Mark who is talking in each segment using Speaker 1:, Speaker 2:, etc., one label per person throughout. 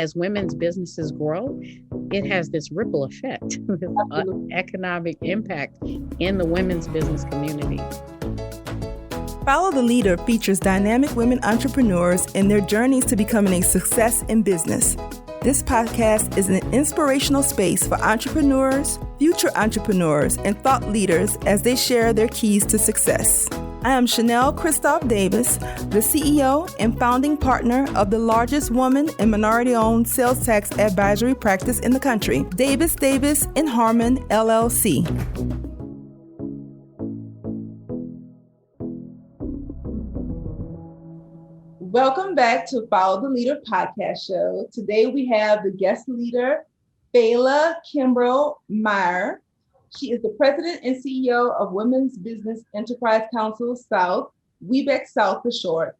Speaker 1: as women's businesses grow, it has this ripple effect, this economic impact in the women's business community.
Speaker 2: Follow the Leader features dynamic women entrepreneurs in their journeys to becoming a success in business. This podcast is an inspirational space for entrepreneurs, future entrepreneurs, and thought leaders as they share their keys to success. I am Chanel Christoph Davis, the CEO and founding partner of the largest woman and minority-owned sales tax advisory practice in the country, Davis & Harmon, LLC. Welcome back to Follow the Leader podcast show. Today we have the guest leader, Phala Mire. She is the president and CEO of Women's Business Enterprise Council South, WBEC South for short,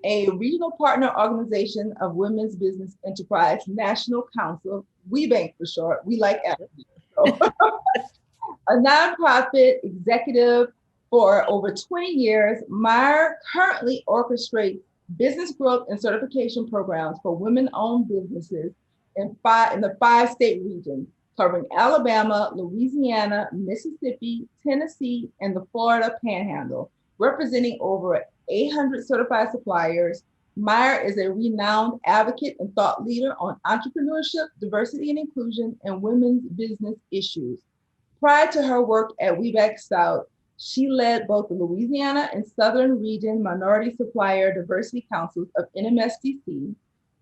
Speaker 2: a regional partner organization of Women's Business Enterprise National Council, WBEC for short. We like acronyms. A nonprofit executive for over 20 years, Mire currently orchestrates business growth and certification programs for women-owned businesses in the 5-state region, covering Alabama, Louisiana, Mississippi, Tennessee, and the Florida Panhandle, representing over 800 certified suppliers. Mire is a renowned advocate and thought leader on entrepreneurship, diversity and inclusion, and women's business issues. Prior to her work at WBEC South, she led both the Louisiana and Southern Region Minority Supplier Diversity Councils of NMSDC.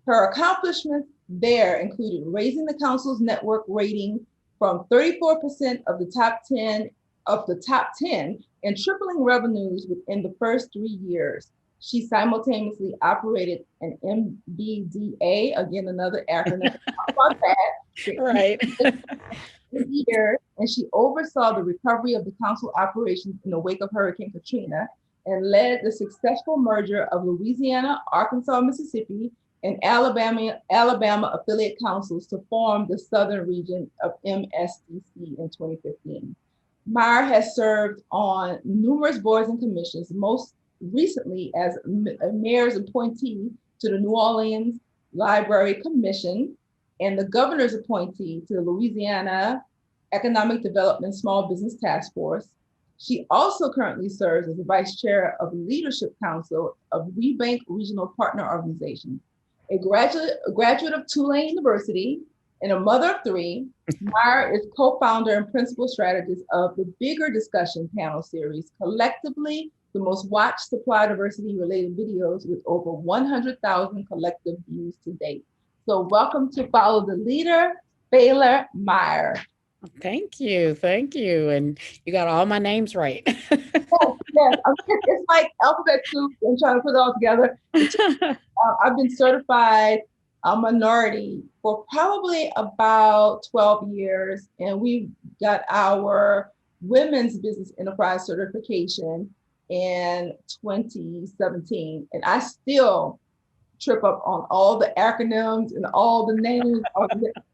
Speaker 2: Her accomplishments there included raising the council's network rating from 34% of the top 10 and tripling revenues within the first 3 years. She simultaneously operated an MBDA, again, another acronym. How about that?
Speaker 1: Right.
Speaker 2: Year, and she oversaw the recovery of the council operations in the wake of Hurricane Katrina and led the successful merger of Louisiana, Arkansas, Mississippi, and Alabama affiliate councils to form the Southern region of MSDC in 2015. Mire has served on numerous boards and commissions, most recently as a mayor's appointee to the New Orleans Library Commission and the governor's appointee to the Louisiana Economic Development Small Business Task Force. She also currently serves as the vice chair of the Leadership Council of WBEC Regional Partner Organization. A graduate of Tulane University and a mother of 3, Mire is co-founder and principal strategist of the Bigger Discussion panel series, collectively the most watched supply diversity related videos with over 100,000 collective views to date. So welcome to Follow the Leader, Phala Mire.
Speaker 1: Thank you. And you got all my names right.
Speaker 2: Yes. It's like alphabet soup and trying to put it all together. I've been certified a minority for probably about 12 years, and we got our Women's Business Enterprise certification in 2017. And I still trip up on all the acronyms and all the names.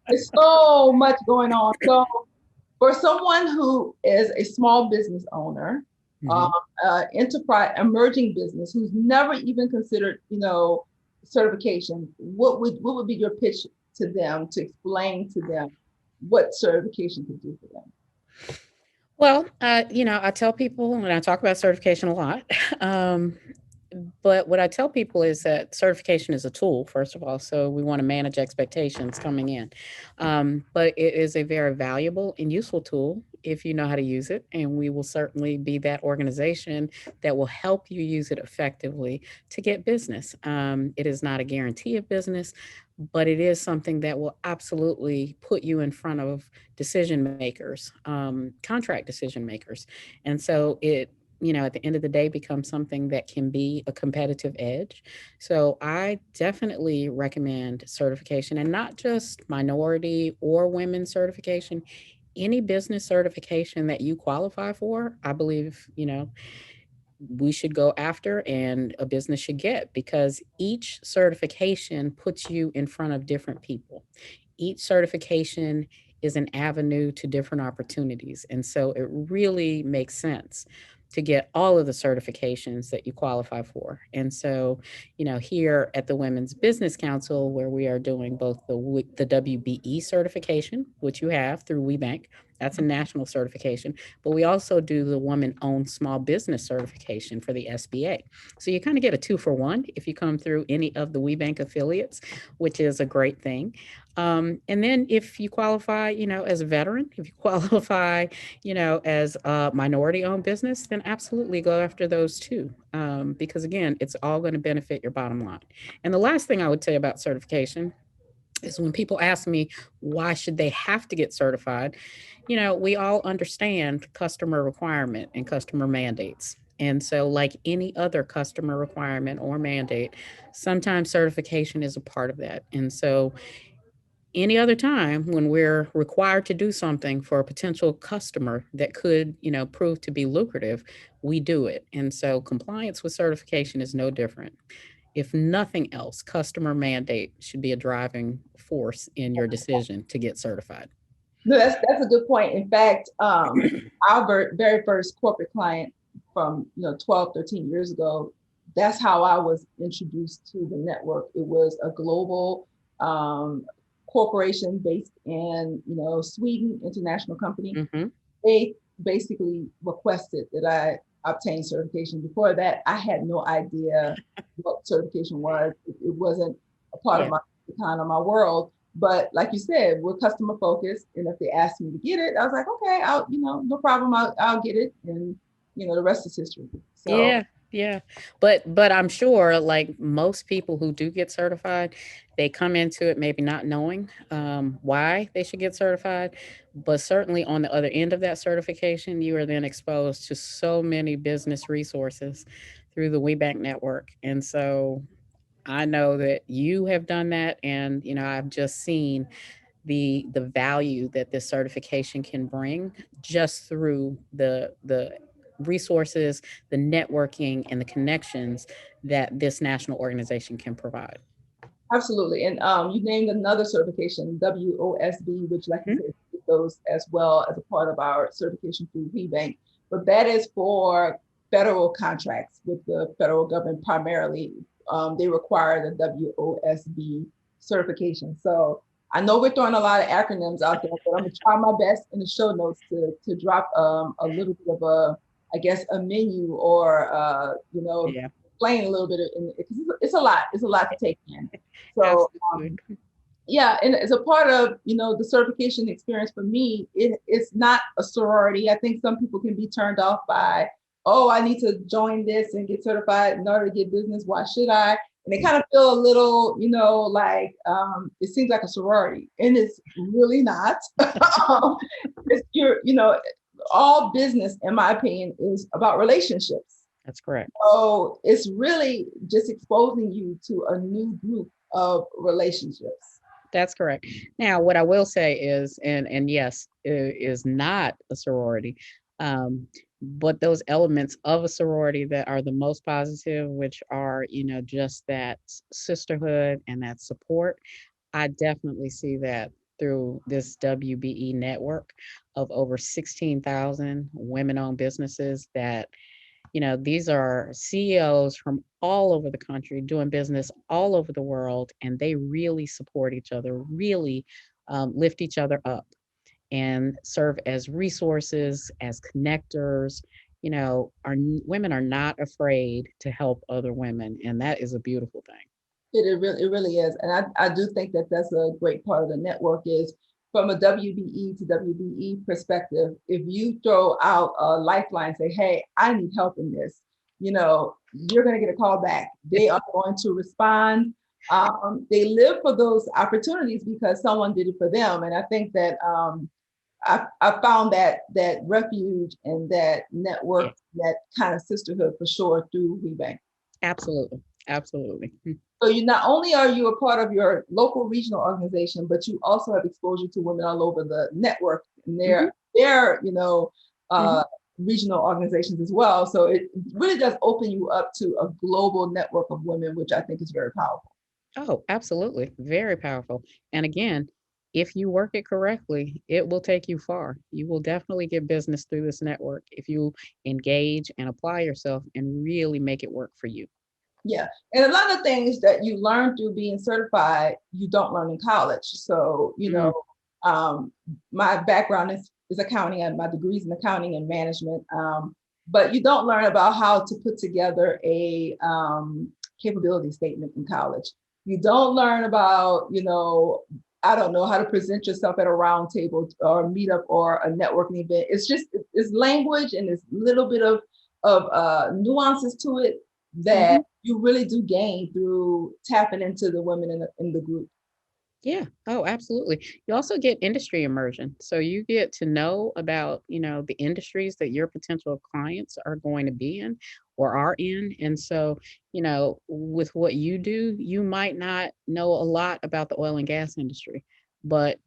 Speaker 2: There's so much going on. So for someone who is a small business owner, enterprise, emerging business, who's never even considered, certification, what would be your pitch to them to explain to them what certification could do for them?
Speaker 1: Well, I tell people, and I talk about certification a lot, but what I tell people is that certification is a tool, first of all, so we want to manage expectations coming in. But it is a very valuable and useful tool if you know how to use it, and we will certainly be that organization that will help you use it effectively to get business. It is not a guarantee of business, but it is something that will absolutely put you in front of decision makers, contract decision makers. And so it at the end of the day becomes something that can be a competitive edge. So I definitely recommend certification, and not just minority or women certification, any business certification that you qualify for, I believe, we should go after and a business should get, because each certification puts you in front of different people. Each certification is an avenue to different opportunities. And so it really makes sense to get all of the certifications that you qualify for. And so, here at the Women's Business Council, where we are doing both the WBE certification, which you have through WeBank, that's a national certification, but we also do the Woman-Owned Small Business certification for the SBA. So you kind of get a 2-for-1 if you come through any of the WeBank affiliates, which is a great thing. And then if you qualify, as a veteran, if you qualify, as a minority owned business, then absolutely go after those too. Because again, it's all going to benefit your bottom line. And the last thing I would say about certification is when people ask me, why should they have to get certified? We all understand customer requirement and customer mandates. And so, like any other customer requirement or mandate, sometimes certification is a part of that. And so, any other time when we're required to do something for a potential customer that could, prove to be lucrative, we do it. And so compliance with certification is no different. If nothing else, customer mandate should be a driving force in your decision to get certified.
Speaker 2: No, that's a good point. In fact, our very first corporate client from 12, 13 years ago, that's how I was introduced to the network. It was a global corporation based in Sweden, international company.
Speaker 1: Mm-hmm.
Speaker 2: They basically requested that I obtain certification. Before that, I had no idea what certification was. It wasn't a part of my kind of my world. But like you said, we're customer focused, and if they asked me to get it, I was like, okay, I'll no problem, I'll get it, and the rest is history. So
Speaker 1: yeah, but I'm sure, like most people who do get certified, they come into it maybe not knowing why they should get certified, but certainly on the other end of that certification, you are then exposed to so many business resources through the WeBank network, and so I know that you have done that, and I've just seen the value that this certification can bring just through the resources, the networking, and the connections that this national organization can provide.
Speaker 2: Absolutely. And you named another certification, WOSB, which, like you said, goes as well as a part of our certification through WeBank. But that is for federal contracts with the federal government primarily. They require the WOSB certification. So I know we're throwing a lot of acronyms out there, but I'm going to try my best in the show notes to drop a little bit of a menu or, explain a little bit because it's a lot. It's a lot to take in. So and as a part of the certification experience for me, it's not a sorority. I think some people can be turned off by, oh, I need to join this and get certified in order to get business. Why should I? And they kind of feel a little, like it seems like a sorority, and it's really not. All business, in my opinion, is about relationships.
Speaker 1: That's correct.
Speaker 2: So it's really just exposing you to a new group of relationships.
Speaker 1: That's correct. Now, what I will say is, and yes, it is not a sorority, but those elements of a sorority that are the most positive, which are, just that sisterhood and that support, I definitely see that through this WBE network of over 16,000 women-owned businesses that these are CEOs from all over the country doing business all over the world, and they really support each other, really lift each other up and serve as resources, as connectors. Our women are not afraid to help other women, and that is a beautiful thing.
Speaker 2: It really is. And I do think that that's a great part of the network is from a WBE to WBE perspective, if you throw out a lifeline, say, hey, I need help in this, you're going to get a call back. They are going to respond. They live for those opportunities because someone did it for them. And I think that I found that refuge and that network, that kind of sisterhood for sure through WeBank.
Speaker 1: Absolutely.
Speaker 2: So you not only are you a part of your local regional organization, but you also have exposure to women all over the network and their regional organizations as well. So it really does open you up to a global network of women, which I think is very powerful.
Speaker 1: Oh, absolutely. Very powerful. And again, if you work it correctly, it will take you far. You will definitely get business through this network if you engage and apply yourself and really make it work for you.
Speaker 2: Yeah. And a lot of things that you learn through being certified, you don't learn in college. So,
Speaker 1: Mhm.
Speaker 2: um, my background is accounting and my degrees in accounting and management. But you don't learn about how to put together a capability statement in college. You don't learn about, I don't know, how to present yourself at a round table or a meetup or a networking event. It's just, it's language and it's a little bit of nuances to it that
Speaker 1: Mhm.
Speaker 2: you really do gain through tapping into the women in the group.
Speaker 1: Yeah. Oh, absolutely. You also get industry immersion. So you get to know about, the industries that your potential clients are going to be in or are in. And so, with what you do, you might not know a lot about the oil and gas industry, but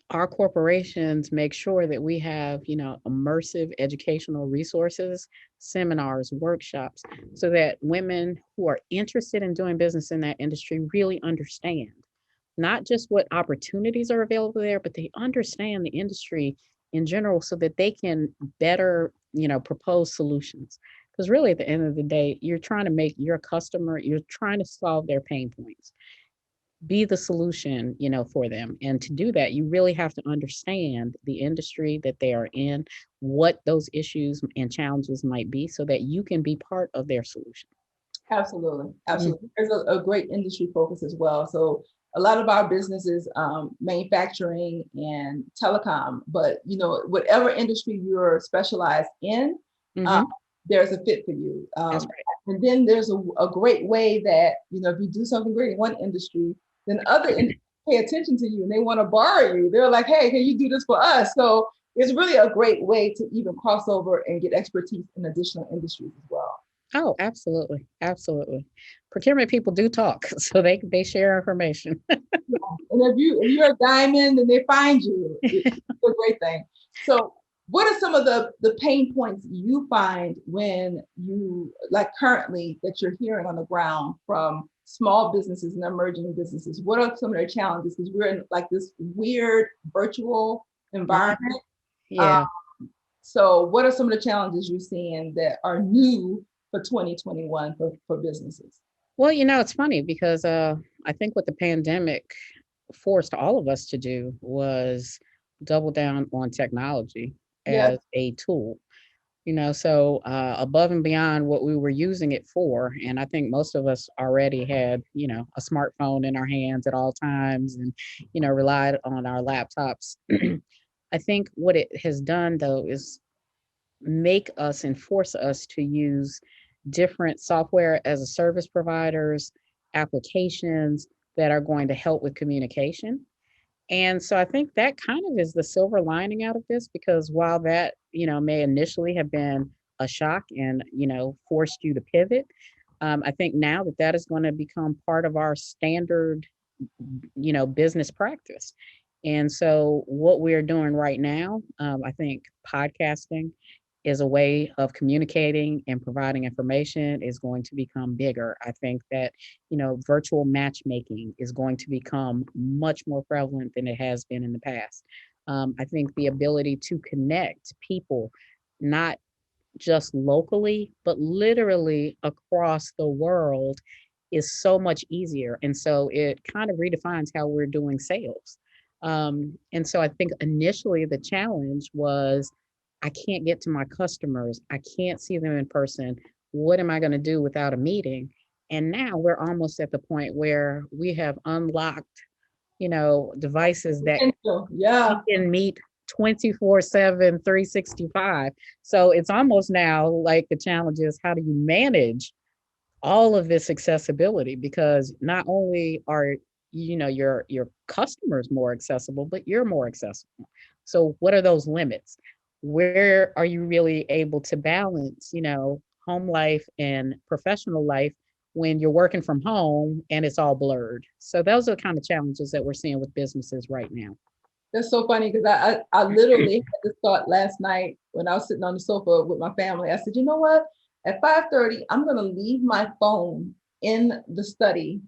Speaker 1: our corporations make sure that we have, immersive educational resources, seminars, workshops, so that women who are interested in doing business in that industry really understand not just what opportunities are available there, but they understand the industry in general so that they can better, propose solutions. Because really, at the end of the day, you're trying to make your customer, you're trying to solve their pain points, be the solution, for them. And to do that, you really have to understand the industry that they are in, what those issues and challenges might be, so that you can be part of their solution.
Speaker 2: Absolutely,
Speaker 1: Mm.
Speaker 2: absolutely. There's a great industry focus as well. So a lot of our businesses, manufacturing and telecom, but whatever industry you're specialized in, uh,
Speaker 1: Hmm.
Speaker 2: there's a fit for you.
Speaker 1: That's right.
Speaker 2: And then there's a great way that if you do something great in one industry, then other industries pay attention to you and they want to borrow you. They're like, hey, can you do this for us? So it's really a great way to even cross over and get expertise in additional industries as well.
Speaker 1: Oh, absolutely. Absolutely. Procurement people do talk, so they share information.
Speaker 2: Yeah. And if you're a diamond and they find you, it's a great thing. So what are some of the pain points you find when you like currently that you're hearing on the ground from small businesses and emerging businesses? What are some of their challenges? Because we're in like this weird virtual
Speaker 1: Mhm.
Speaker 2: environment. Uh,
Speaker 1: Yeah.
Speaker 2: so what are some of the challenges you're seeing that are new for 2021 for businesses?
Speaker 1: Well, it's funny because I think what the pandemic forced all of us to do was double down on technology
Speaker 2: Yeah,
Speaker 1: as a tool. So above and beyond what we were using it for, and I think most of us already had, a smartphone in our hands at all times and, relied on our laptops. I think what it has done though is make us and force us to use different software as a service providers, applications that are going to help with communication. And so I think that kind of is the silver lining out of this, because while that, may initially have been a shock and, forced you to pivot, I think now that that is going to become part of our standard, business practice. And so what we're doing right now, I think podcasting is a way of communicating and providing information is going to become bigger. I think that, virtual matchmaking is going to become much more prevalent than it has been in the past. I think the ability to connect people, not just locally, but literally across the world, is so much easier. And so it kind of redefines how we're doing sales. And so I think initially the challenge was I can't get to my customers, I can't see them in person. What am I going to do without a meeting? And now we're almost at the point where we have unlocked, devices that
Speaker 2: potential.
Speaker 1: we
Speaker 2: Yeah.
Speaker 1: can meet 24/7, 365. So it's almost now like the challenge is how do you manage all of this accessibility, because not only are your customers more accessible, but you're more accessible. So what are those limits? Where are you really able to balance, home life and professional life when you're working from home and it's all blurred? So those are the kind of challenges that we're seeing with businesses right now.
Speaker 2: That's so funny because I literally had this thought last night when I was sitting on the sofa with my family. I said, you know what? At 5:30, I'm gonna leave my phone in the study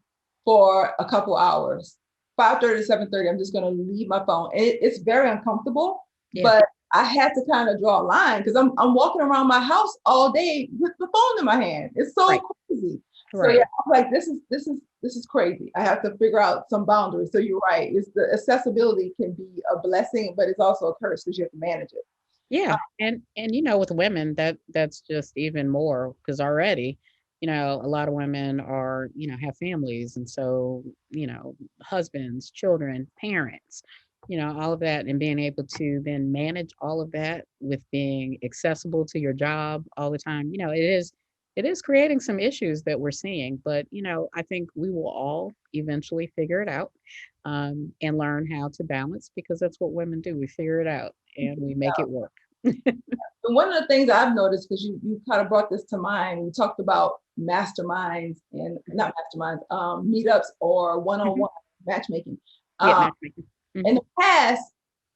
Speaker 2: for a couple hours. 5:30 to 7:30, I'm just going to leave my phone. It's very uncomfortable,
Speaker 1: Yeah.
Speaker 2: but I had to kind of draw a line because I'm walking around my house all day with the phone in my hand. It's so
Speaker 1: Right.
Speaker 2: crazy. So
Speaker 1: Right.
Speaker 2: yeah, I'm like this is crazy. I have to figure out some boundaries. So you're right. It's the accessibility can be a blessing, but it's also a curse because you have to manage it.
Speaker 1: Yeah, and with women that's just even more because already, a lot of women are, have families and so, husbands, children, parents, all of that and being able to then manage all of that with being accessible to your job all the time. It is creating some issues that we're seeing, but I think we will all eventually figure it out and learn how to balance because that's what women do. We figure it out and we make it work.
Speaker 2: And one of the things I've noticed, because you kind of brought this to mind, we talked about masterminds and not masterminds, meetups or
Speaker 1: Mhm.
Speaker 2: one-on-one matchmaking.
Speaker 1: Yeah,
Speaker 2: Um,
Speaker 1: matchmaking.
Speaker 2: in
Speaker 1: Mhm.
Speaker 2: the past,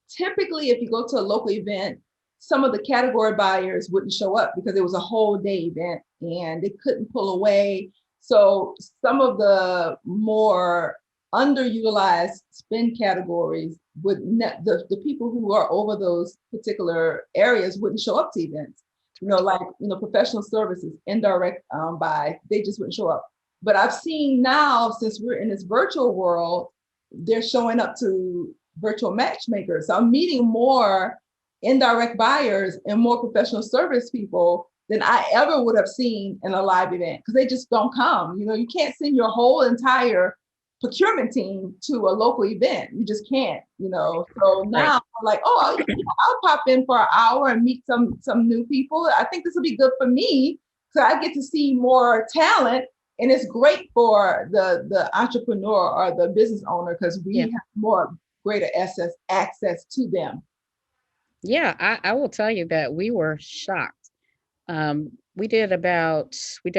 Speaker 2: typically, if you go to a local event, some of the category buyers wouldn't show up because it was a whole day event and they couldn't pull away. So some of the more underutilized spend categories the people who are over those particular areas wouldn't show up to events. Like professional services, indirect buy, they just wouldn't show up. But I've seen now, since we're in this virtual world, they're showing up to virtual matchmakers. So I'm meeting more indirect buyers and more professional service people than I ever would have seen in a live event because they just don't come. You can't send your whole entire procurement team to a local event. You just can't. So
Speaker 1: Right.
Speaker 2: now I'm like, oh, I'll pop in for an hour and meet some new people. I think this will be good for me. So I get to see more talent and it's great for the entrepreneur or the business owner because
Speaker 1: Yeah.
Speaker 2: we have more greater access to them.
Speaker 1: Yeah, I will tell you that we were shocked. We did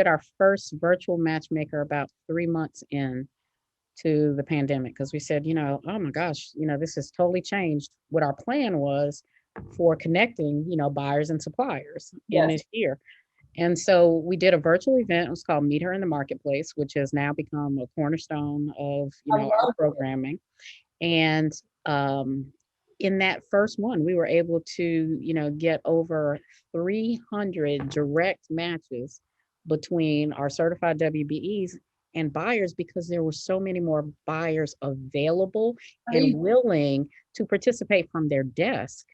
Speaker 1: our first virtual matchmaker about 3 months in to the pandemic because we said, oh my gosh, this has totally changed what our plan was for connecting, buyers and suppliers in
Speaker 2: Yes.
Speaker 1: this year. And so we did a virtual event. It was called Meet Her in the Marketplace, which has now become a cornerstone of,
Speaker 2: I
Speaker 1: our
Speaker 2: love it.
Speaker 1: programming. And um, in that first one, we were able to, get over 300 direct matches between our certified WBEs and buyers because there were so many more buyers available and
Speaker 2: Right.
Speaker 1: willing to participate from their desk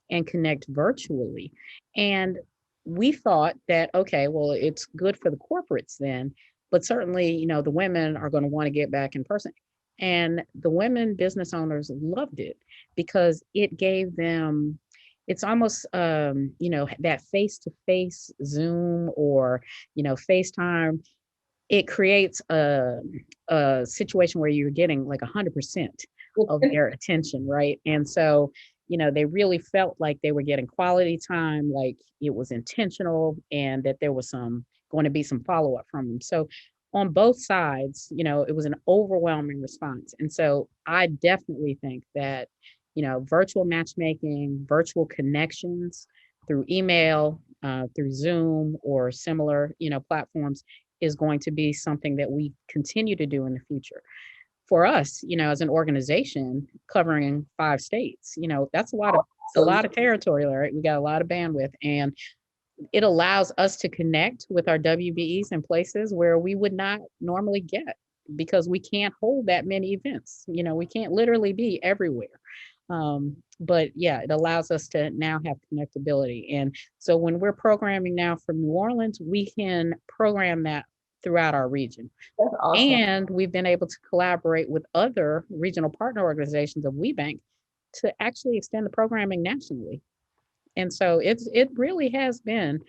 Speaker 1: and connect virtually. And we thought that, okay, well, it's good for the corporates then, but certainly, the women are going to want to get back in person. And the women business owners loved it because it gave them, it's almost, that face to face Zoom or, FaceTime. It creates a situation where you're getting like 100% of their attention, right? And so, they really felt like they were getting quality time, like it was intentional, and that there was going to be some follow up from them. So, on both sides, it was an overwhelming response. And so, I definitely think that, virtual matchmaking, virtual connections through email, through Zoom or similar, platforms is going to be something that we continue to do in the future. For us, as an organization covering 5 states, that's a
Speaker 2: So
Speaker 1: lot of territory, right? We got a lot of bandwidth and it allows us to connect with our WBEs in places where we would not normally get because we can't hold that many events. We can't literally be everywhere. But yeah, it allows us to now have connectability. And so when we're programming now from New Orleans, we can program that throughout our region.
Speaker 2: that's awesome.
Speaker 1: And we've been able to collaborate with other regional partner organizations of WeBank to actually extend the programming nationally. And so it really has been,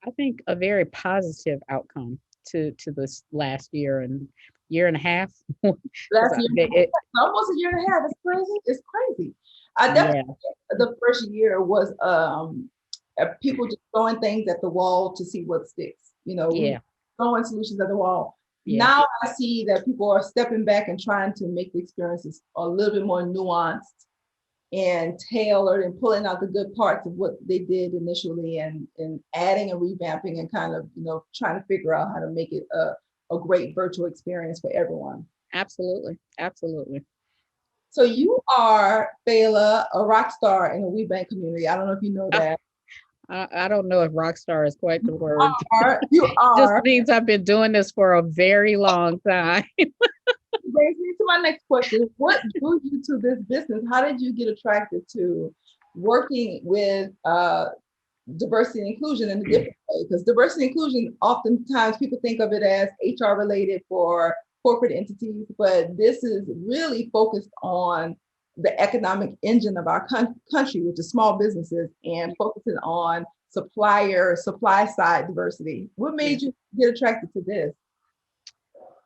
Speaker 1: I think, a very positive outcome to this last year and a half. Because
Speaker 2: Last year, almost a year and a half. It's crazy. It's crazy. I definitely
Speaker 1: yeah,
Speaker 2: the first year was people just throwing things at the wall to see what sticks. We were
Speaker 1: yeah,
Speaker 2: throwing solutions at the wall.
Speaker 1: yeah,
Speaker 2: Now I see that people are stepping back and trying to make the experiences a little bit more nuanced and tailored and pulling out the good parts of what they did initially and adding and revamping and kind of trying to figure out how to make it a great virtual experience for everyone.
Speaker 1: absolutely, absolutely.
Speaker 2: So you are, Phala, a rock star in the WeBank community. I don't know if you know that.
Speaker 1: I don't know if rock star is quite the word.
Speaker 2: You
Speaker 1: Just
Speaker 2: are.
Speaker 1: means I've been doing this for a very long time.
Speaker 2: Brings me to my next question. What drew you to this business? How did you get attracted to working with diversity and inclusion in a different way? Because diversity and inclusion, oftentimes people think of it as HR related for corporate entities, but this is really focused on the economic engine of our country, which is small businesses, and focusing on supply side diversity. What
Speaker 1: Yeah.
Speaker 2: made you get attracted to this?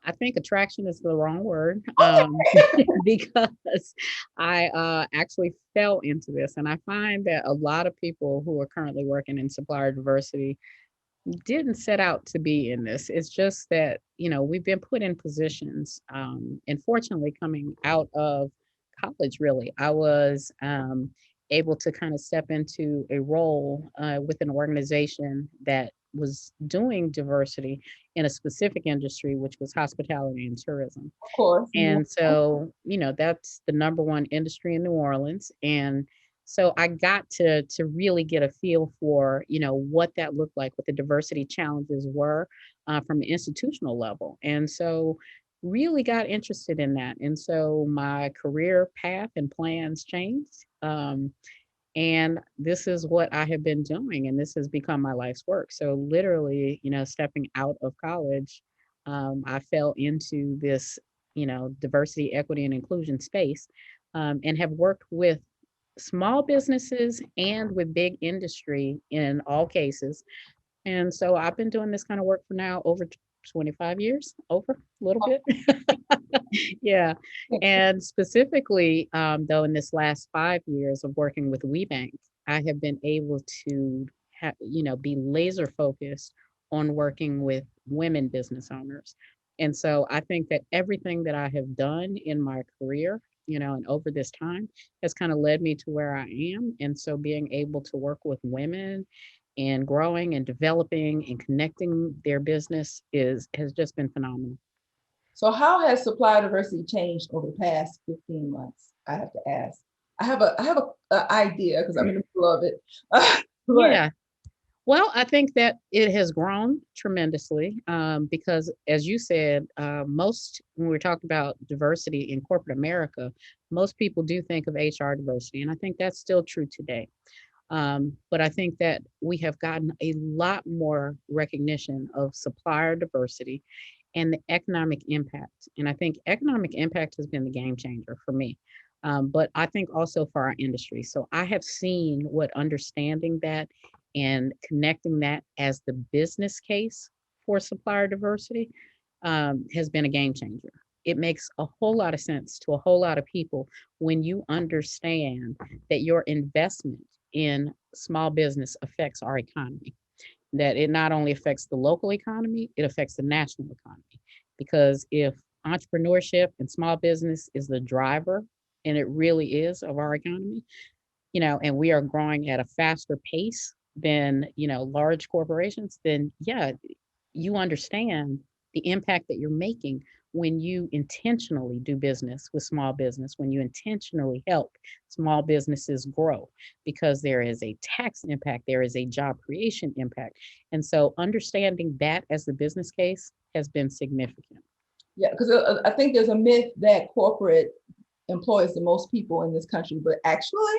Speaker 1: I think attraction is the wrong word,
Speaker 2: Okay.
Speaker 1: because I actually fell into this. And I find that a lot of people who are currently working in supplier diversity didn't set out to be in this. It's just that, we've been put in positions. And fortunately, coming out of college, really, I was able to kind of step into a role with an organization that was doing diversity in a specific industry, which was hospitality and tourism.
Speaker 2: Of course.
Speaker 1: And so, that's the number one industry in New Orleans. And so I got to really get a feel for, what that looked like, what the diversity challenges were from the institutional level. And so really got interested in that. And so my career path and plans changed. And this is what I have been doing, and this has become my life's work. So literally, stepping out of college, I fell into this, diversity, equity, and inclusion space, and have worked with small businesses and with big industry in all cases. And so I've been doing this kind of work for now over 25 years, over a little bit. Yeah. And specifically, though, in this last 5 years of working with WeBank, I have been able to be laser focused on working with women business owners. And so I think that everything that I have done in my career, and over this time has kind of led me to where I am. And so being able to work with women and growing and developing and connecting their business is has just been phenomenal.
Speaker 2: So how has supply diversity changed over the past 15 months? I have to ask. I have a idea because I'm in the middle of it. But
Speaker 1: Yeah. Well, I think that it has grown tremendously, because, as you said, most when we're talking about diversity in corporate America, most people do think of HR diversity, and I think that's still true today. But I think that we have gotten a lot more recognition of supplier diversity and the economic impact. And I think economic impact has been the game changer for me. But I think also for our industry. So I have seen what understanding that and connecting that as the business case for supplier diversity has been a game changer. It makes a whole lot of sense to a whole lot of people when you understand that your investment in small business affects our economy, that it not only affects the local economy, it affects the national economy. Because if entrepreneurship and small business is the driver, and it really is, of our economy, and we are growing at a faster pace than, large corporations, then yeah, you understand the impact that you're making when you intentionally do business with small business, when you intentionally help small businesses grow, because there is a tax impact, there is a job creation impact. And so understanding that as the business case has been significant.
Speaker 2: yeah, because I think there's a myth that corporate employs the most people in this country, but actually,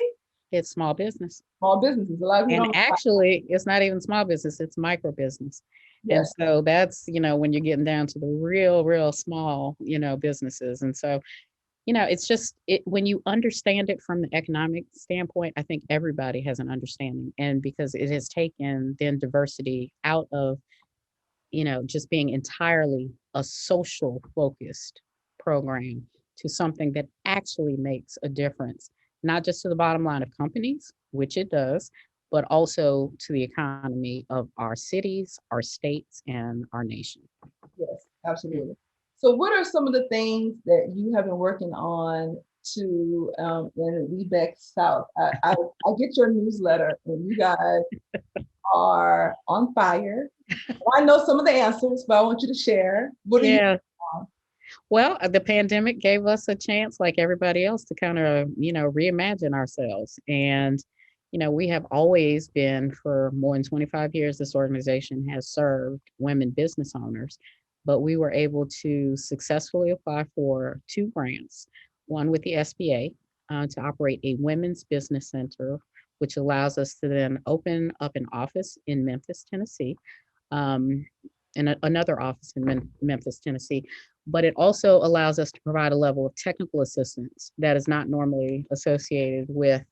Speaker 1: It's small business.
Speaker 2: small businesses. A lot of people
Speaker 1: And
Speaker 2: don't.
Speaker 1: actually, it's not even small business, it's micro business. And
Speaker 2: Yes.
Speaker 1: so that's, when you're getting down to the real, real small, businesses. And so, it's just when you understand it from the economic standpoint, I think everybody has an understanding. And because it has taken then diversity out of, just being entirely a social focused program to something that actually makes a difference, not just to the bottom line of companies, which it does, but also to the economy of our cities, our states, and our nation.
Speaker 2: Yes,
Speaker 1: Mm.
Speaker 2: absolutely. So, what are some of the things that you have been working on to in WeBeC South? I get your newsletter, and you guys are on fire. I know some of the answers, but I want you to share. What are you
Speaker 1: Yeah.
Speaker 2: on?
Speaker 1: Well, the pandemic gave us a chance, like everybody else, to kind of, reimagine ourselves. And, we have always been, for more than 25 years, this organization has served women business owners. But we were able to successfully apply for two grants, one with the SBA to operate a women's business center, which allows us to then open up an office in Memphis, Tennessee, um, and another office in Memphis, Tennessee. But it also allows us to provide a level of technical assistance that is not normally associated with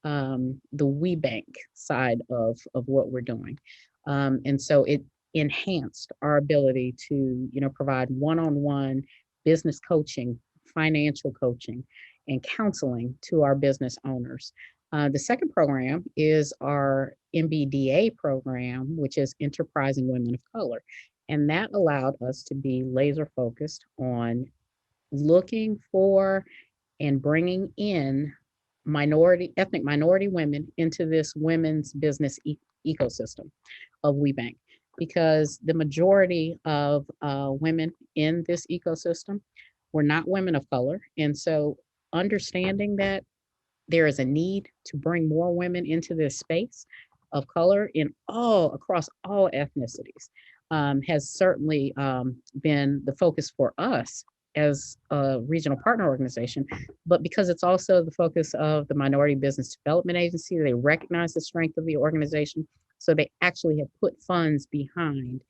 Speaker 1: the WeBank side of what we're doing. And so it enhanced our ability to, provide one-on-one business coaching, financial coaching, and counseling to our business owners. The second program is our MBDA program, which is Enterprising Women of Color. And that allowed us to be laser focused on looking for and bringing in ethnic minority women into this women's business ecosystem of WeBank, because the majority of women in this ecosystem were not women of color. And so understanding that there is a need to bring more women into this space of color in all across all ethnicities has certainly been the focus for us as a regional partner organization. But because it's also the focus of the Minority Business Development Agency, they recognize the strength of the organization. So they actually have put funds behind,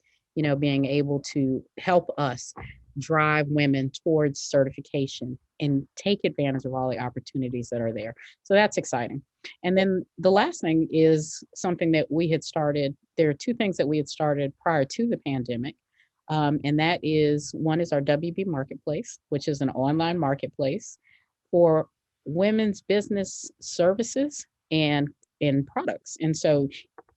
Speaker 1: being able to help us drive women towards certification and take advantage of all the opportunities that are there. So that's exciting. And then the last thing is something that we had started. There are two things that we had started prior to the pandemic. And that is, one is our WB Marketplace, which is an online marketplace for women's business services and products. And so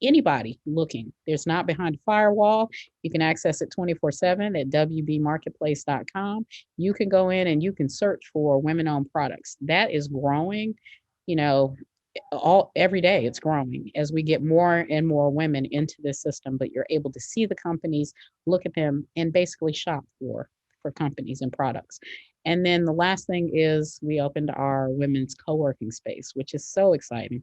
Speaker 1: anybody looking, there's not behind a firewall. You can access it 24/7 at wbmarketplace.com. You can go in and you can search for women-owned products. That is growing, you know, all every day it's growing as we get more and more women into this system, but you're able to see the companies, look at them, and basically shop for companies and products. And then the last thing is we opened our women's co-working space, which is so exciting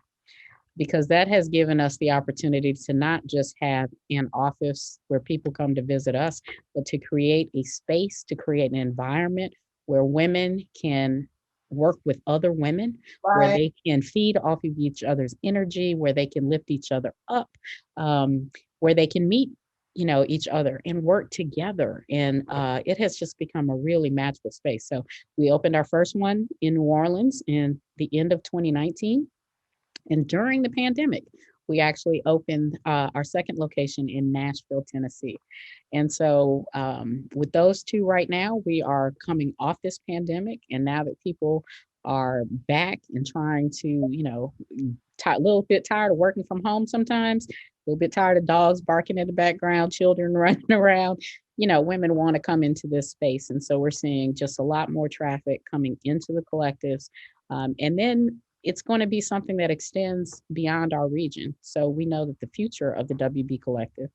Speaker 1: because that has given us the opportunity to not just have an office where people come to visit us, but to create a space, to create an environment where women can work with other women, where
Speaker 2: Right.
Speaker 1: they can feed off of each other's energy, where they can lift each other up, where they can meet, each other and work together. And it has just become a really magical space. So we opened our first one in New Orleans in the end of 2019. And during the pandemic, we actually opened our second location in Nashville, Tennessee. And so, with those two right now, we are coming off this pandemic. And now that people are back and trying to, a little bit tired of working from home sometimes, a little bit tired of dogs barking in the background, children running around, women want to come into this space. And so we're seeing just a lot more traffic coming into the collectives. And then it's going to be something that extends beyond our region. So we know that the future of the WB Collective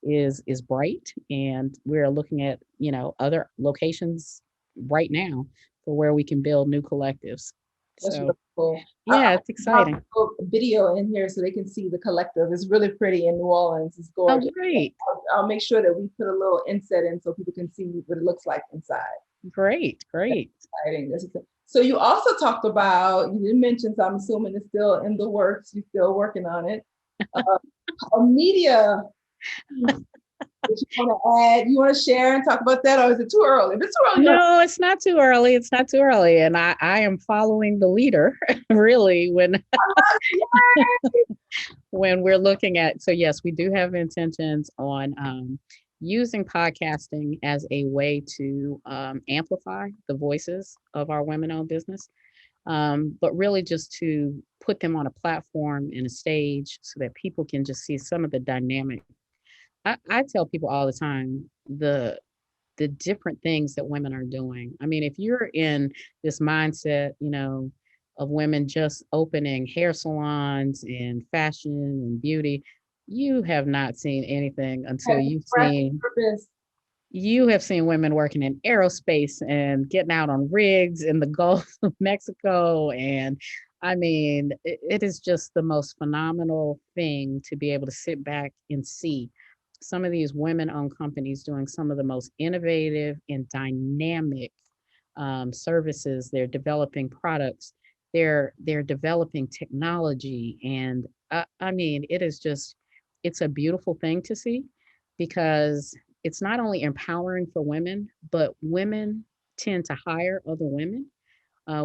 Speaker 1: is bright, and we're looking at other locations right now for where we can build new collectives.
Speaker 2: That's
Speaker 1: So
Speaker 2: really cool.
Speaker 1: yeah, it's
Speaker 2: I'll
Speaker 1: exciting.
Speaker 2: put a video in here so they can see the collective. It's really pretty in New Orleans. It's
Speaker 1: Oh,
Speaker 2: gorgeous.
Speaker 1: great,
Speaker 2: I'll make sure that we put a little inset in so people can see what it looks like inside.
Speaker 1: great.
Speaker 2: Exciting. So you also talked about, you didn't mention, so I'm assuming it's still in the works. You're still working on it. A media that you want to add, you want to share and talk about that, or is it too early? If it's too early,
Speaker 1: No, it's not too early. It's not too early. And I am following the leader really when we're looking at, so yes, we do have intentions on using podcasting as a way to amplify the voices of our women-owned business, but really just to put them on a platform and a stage so that people can just see some of the dynamic. I tell people all the time the different things that women are doing. I mean, if you're in this mindset, of women just opening hair salons and fashion and beauty, you have not seen anything until you've seen
Speaker 2: purpose.
Speaker 1: You have seen women working in aerospace and getting out on rigs in the Gulf of Mexico. And I mean, it is just the most phenomenal thing to be able to sit back and see some of these women owned companies doing some of the most innovative and dynamic services. They're developing products, they're developing technology. And I mean, it's a beautiful thing to see because it's not only empowering for women, but women tend to hire other women.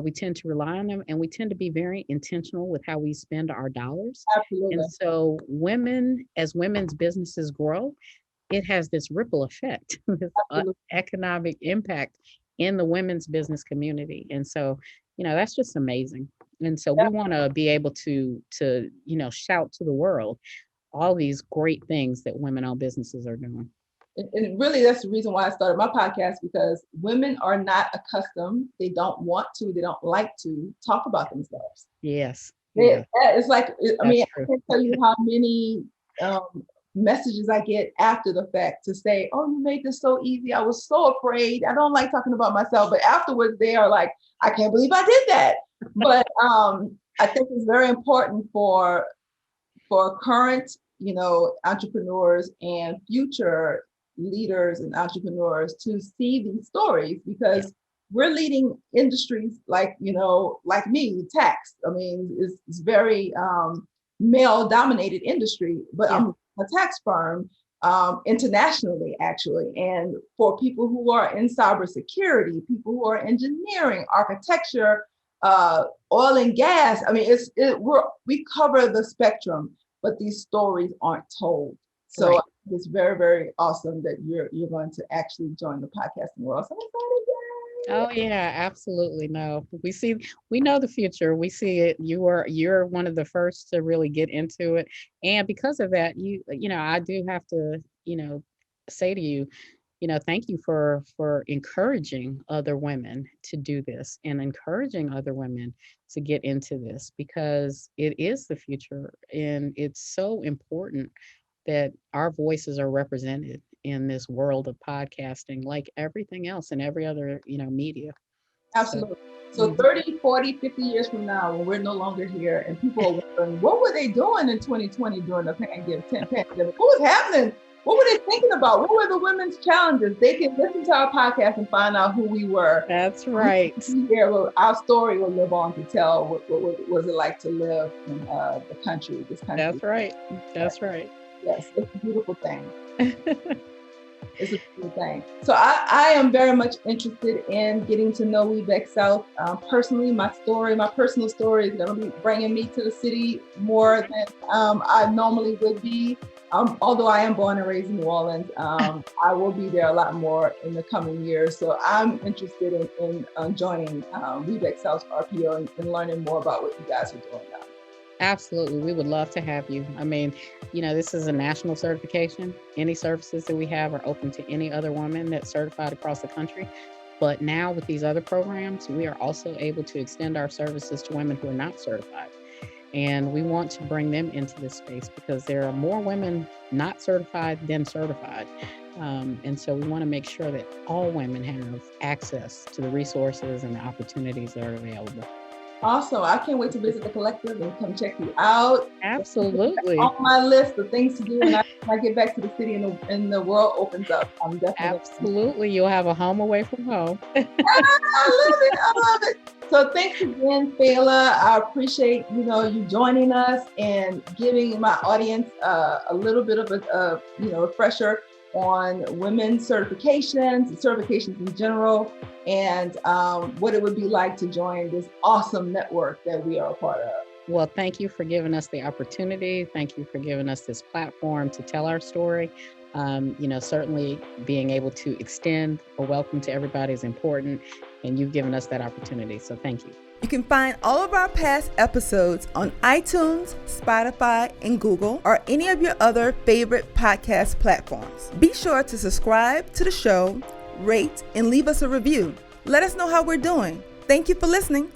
Speaker 1: We tend to rely on them and we tend to be very intentional with how we spend our dollars. And
Speaker 2: Absolutely.
Speaker 1: so, women, as women's businesses grow, it has this ripple effect, this
Speaker 2: Absolutely.
Speaker 1: economic impact in the women's business community. And so, that's just amazing. And so, we
Speaker 2: Yeah.
Speaker 1: want to be able to shout to the world all these great things that women-owned businesses are doing.
Speaker 2: And really, that's the reason why I started my podcast, because women are not accustomed. They don't want to, they don't like to talk about themselves.
Speaker 1: Yes. Yeah,
Speaker 2: It's like, I mean,
Speaker 1: that's
Speaker 2: I
Speaker 1: true.
Speaker 2: can't tell you how many messages I get after the fact to say, oh, you made this so easy. I was so afraid. I don't like talking about myself. But afterwards, they are like, I can't believe I did that. But I think it's very important for current, entrepreneurs and future leaders and entrepreneurs to see these stories, because we're leading industries like, like me, tax. I mean, it's very male dominated industry, but
Speaker 1: Yeah.
Speaker 2: I'm a tax firm internationally, actually. And for people who are in cybersecurity, people who are engineering, architecture, oil and gas. I mean, we cover the spectrum, but these stories aren't told. So
Speaker 1: Right.
Speaker 2: it's very, very awesome that you're going to actually join the podcasting world. So I'm excited.
Speaker 1: Oh yeah, absolutely. No, we know the future. We see it. You're one of the first to really get into it. And because of that, I do have to, say to you, thank you for encouraging other women to do this and encouraging other women to get into this, because it is the future and it's so important that our voices are represented in this world of podcasting, like everything else and every other, media. So,
Speaker 2: Absolutely. So
Speaker 1: mhm.
Speaker 2: 30, 40, 50 years from now, when we're no longer here and people are wondering, what were they doing in 2020 during the pandemic? What was happening? What were they thinking about? What were the women's challenges? They can listen to our podcast and find out who we were.
Speaker 1: That's right.
Speaker 2: Our story will live on to tell what was it like to live in this country.
Speaker 1: That's right. That's right.
Speaker 2: Yes, it's a beautiful thing. It's a beautiful thing. So I am very much interested in getting to know WBEC South personally. My personal story is going to be bringing me to the city more than I normally would be. Although I am born and raised in New Orleans, I will be there a lot more in the coming years. So I'm interested in joining WBEC South RPO and learning more about what you guys are doing now.
Speaker 1: Absolutely. We would love to have you. I mean, this is a national certification. Any services that we have are open to any other woman that's certified across the country. But now with these other programs, we are also able to extend our services to women who are not certified. And we want to bring them into this space because there are more women not certified than certified. And so we want to make sure that all women have access to the resources and the opportunities that are available.
Speaker 2: Awesome. I can't wait to visit the collective and come check you out.
Speaker 1: Absolutely.
Speaker 2: On my list of things to do when I get back to the city and the world opens up. I'm definitely.
Speaker 1: Absolutely. You'll have a home away from home.
Speaker 2: I love it. So thanks again, Phala. I appreciate, you joining us and giving my audience a little bit of a refresher on women's certifications in general, and what it would be like to join this awesome network that we are a part of.
Speaker 1: Well, thank you for giving us the opportunity. Thank you for giving us this platform to tell our story. Certainly being able to extend a welcome to everybody is important, and you've given us that opportunity. So thank you.
Speaker 3: You can find all of our past episodes on iTunes, Spotify, and Google, or any of your other favorite podcast platforms. Be sure to subscribe to the show, rate, and leave us a review. Let us know how we're doing. Thank you for listening.